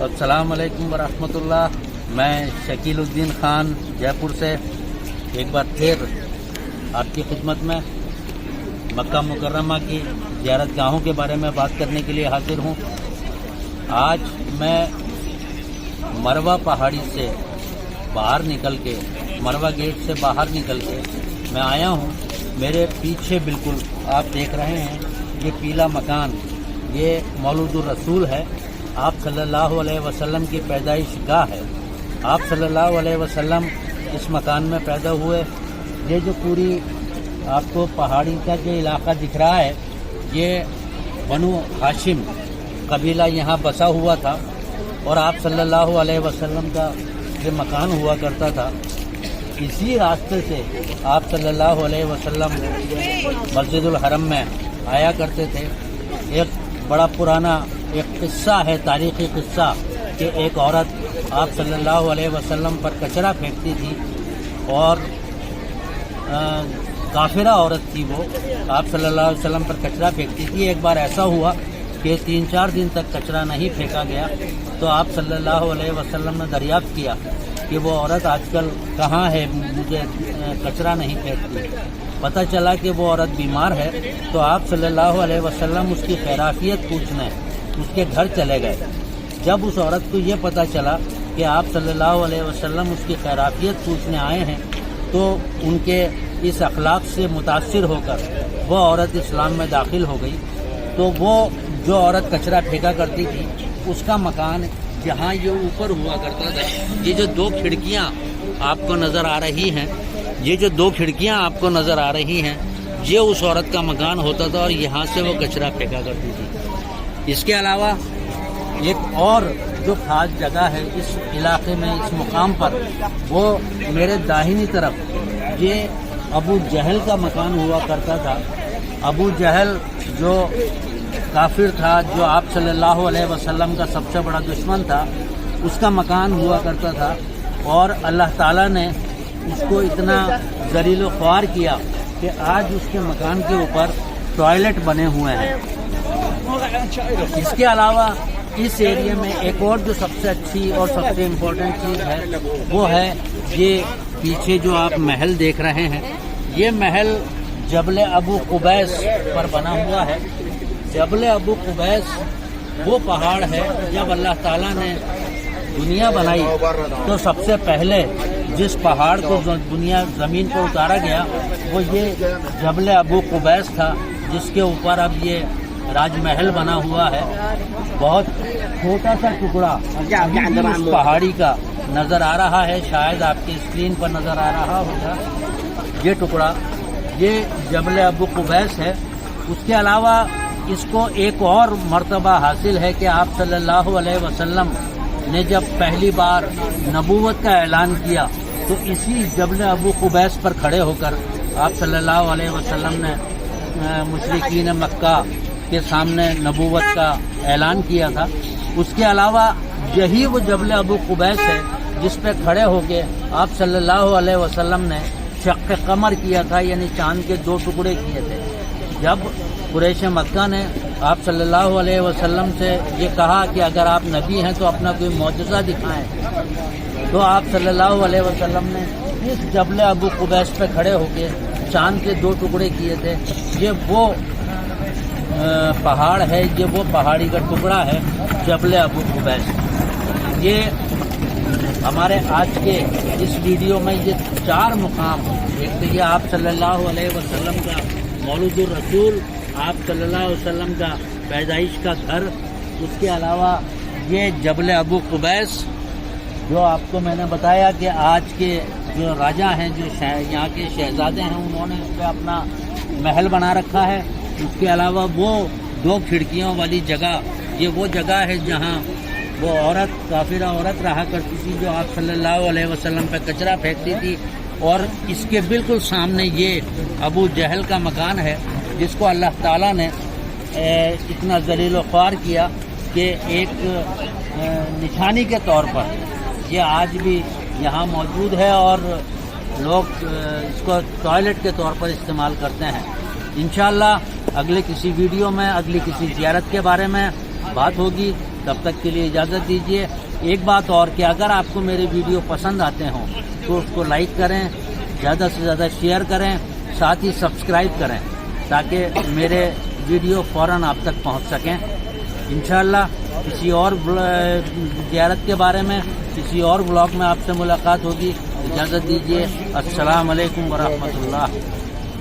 السلام علیکم ورحمۃ اللہ. میں شکیل الدین خان جے پور سے ایک بار پھر آپ کی خدمت میں مکہ مکرمہ کی زیارت گاہوں کے بارے میں بات کرنے کے لیے حاضر ہوں. آج میں مروہ پہاڑی سے باہر نکل کے مروہ گیٹ سے باہر نکل کے میں آیا ہوں. میرے پیچھے بالکل آپ دیکھ رہے ہیں یہ پیلا مکان، یہ مولود الرسول ہے. آپ صلی اللہ علیہ وسلم کی پیدائش گاہ ہے. آپ صلی اللہ علیہ وسلم اس مکان میں پیدا ہوئے. یہ جو پوری آپ کو پہاڑی کا جو علاقہ دکھ رہا ہے، یہ بنو ہاشم قبیلہ یہاں بسا ہوا تھا اور آپ صلی اللہ علیہ وسلم کا یہ مکان ہوا کرتا تھا. اسی راستے سے آپ صلی اللہ علیہ وسلم مسجد الحرم میں آیا کرتے تھے. ایک بڑا پرانا ایک قصہ ہے، تاریخی قصہ، کہ ایک عورت آپ صلی اللہ علیہ وسلم پر کچرا پھینکتی تھی اور کافرہ عورت تھی وہ. آپ صلی اللہ علیہ وسلم پر کچرا پھینکتی تھی. ایک بار ایسا ہوا کہ 3-4 دن تک کچرا نہیں پھینکا گیا تو آپ صلی اللہ علیہ وسلم نے دریافت کیا کہ وہ عورت آج کل کہاں ہے، مجھے کچرا نہیں پھینکتی. پتہ چلا کہ وہ عورت بیمار ہے تو آپ صلی اللہ علیہ وسلم اس کی خیرافیت پوچھنے اس کے گھر چلے گئے. جب اس عورت کو یہ پتہ چلا کہ آپ صلی اللہ علیہ وسلم اس کی خیرافیت پوچھنے آئے ہیں تو ان کے اس اخلاق سے متاثر ہو کر وہ عورت اسلام میں داخل ہو گئی. تو وہ جو عورت کچرا پھینکا کرتی تھی اس کا مکان جہاں یہ اوپر ہوا کرتا تھا، یہ جو 2 کھڑکیاں آپ کو نظر آ رہی ہیں، یہ جو 2 کھڑکیاں آپ کو نظر آ رہی ہیں، یہ اس عورت کا مکان ہوتا تھا اور یہاں سے وہ کچرا پھینکا کرتی تھی. اس کے علاوہ ایک اور جو خاص جگہ ہے اس علاقے میں، اس مقام پر، وہ میرے داہنی طرف یہ ابو جہل کا مکان ہوا کرتا تھا. ابو جہل جو کافر تھا، جو آپ صلی اللہ علیہ وسلم کا سب سے بڑا دشمن تھا، اس کا مکان ہوا کرتا تھا. اور اللہ تعالیٰ نے اس کو اتنا ذلیل و خوار کیا کہ آج اس کے مکان کے اوپر ٹوائلٹ بنے ہوئے ہیں. اس کے علاوہ اس ایریے میں ایک اور جو سب سے اچھی اور سب سے امپورٹنٹ چیز ہے وہ ہے یہ پیچھے جو آپ محل دیکھ رہے ہیں. یہ محل جبل ابو قبیس پر بنا ہوا ہے. جبل ابو قبیس وہ پہاڑ ہے، جب اللہ تعالیٰ نے دنیا بنائی تو سب سے پہلے جس پہاڑ کو دنیا زمین کو اتارا گیا وہ یہ جبل ابو قبیس تھا، جس کے اوپر اب یہ راج محل بنا ہوا ہے. بہت چھوٹا سا ٹکڑا اس پہاڑی کا نظر آ رہا ہے، شاید آپ کی اسکرین پر نظر آ رہا ہوگا. یہ ٹکڑا یہ جبل ابو قبیس ہے. اس کے علاوہ اس کو ایک اور مرتبہ حاصل ہے کہ آپ صلی اللہ علیہ وسلم نے جب پہلی بار نبوت کا اعلان کیا تو اسی جبل ابو قبیس پر کھڑے ہو کر آپ صلی اللہ علیہ وسلم نے مشرکین مکہ کے سامنے نبوت کا اعلان کیا تھا. اس کے علاوہ یہی وہ جبل ابو قبیس ہے جس پہ کھڑے ہو کے آپ صلی اللہ علیہ وسلم نے شق قمر کیا تھا، یعنی چاند کے 2 ٹکڑے کیے تھے. جب قریش مکہ نے آپ صلی اللہ علیہ وسلم سے یہ کہا کہ اگر آپ نبی ہیں تو اپنا کوئی معجزہ دکھائیں، تو آپ صلی اللہ علیہ وسلم نے اس جبل ابو قبیس پہ کھڑے ہو کے چاند کے 2 ٹکڑے کیے تھے. یہ وہ پہاڑ ہے، یہ وہ پہاڑی کا ٹکڑا ہے جبل ابو قبیس. یہ ہمارے آج کے اس ویڈیو میں یہ 4 مقام، ایک تو یہ آپ صلی اللہ علیہ وسلم کا مولود الرسول، آپ صلی اللہ علیہ وسلم کا پیدائش کا گھر، اس کے علاوہ یہ جبل ابو قبیس جو آپ کو میں نے بتایا کہ آج کے جو راجا ہیں، جو یہاں کے شہزادے ہیں، انہوں نے اس پہ اپنا محل بنا رکھا ہے. اس کے علاوہ وہ 2 کھڑکیوں والی جگہ، یہ وہ جگہ ہے جہاں وہ عورت، کافرہ عورت رہا کرتی تھی جو آپ صلی اللہ علیہ وسلم پہ کچرا پھینکتی تھی. اور اس کے بالکل سامنے یہ ابو جہل کا مکان ہے جس کو اللہ تعالیٰ نے اتنا ذلیل و خوار کیا کہ ایک نشانی کے طور پر یہ آج بھی یہاں موجود ہے اور لوگ اس کو ٹوائلٹ کے طور پر استعمال کرتے ہیں. انشاءاللہ اگلے کسی ویڈیو میں اگلی کسی زیارت کے بارے میں بات ہوگی. تب تک کے لیے اجازت دیجیے. ایک بات اور کہ اگر آپ کو میرے ویڈیو پسند آتے ہوں تو اس کو لائک کریں, زیادہ سے زیادہ شیئر کریں, ساتھ ہی سبسکرائب کریں تاکہ میرے ویڈیو فوراً آپ تک پہنچ سکیں. انشاءاللہ کسی اور زیارت کے بارے میں کسی اور بلاگ میں آپ سے ملاقات ہوگی. اجازت دیجیے. السلام علیکم ورحمۃ اللہ.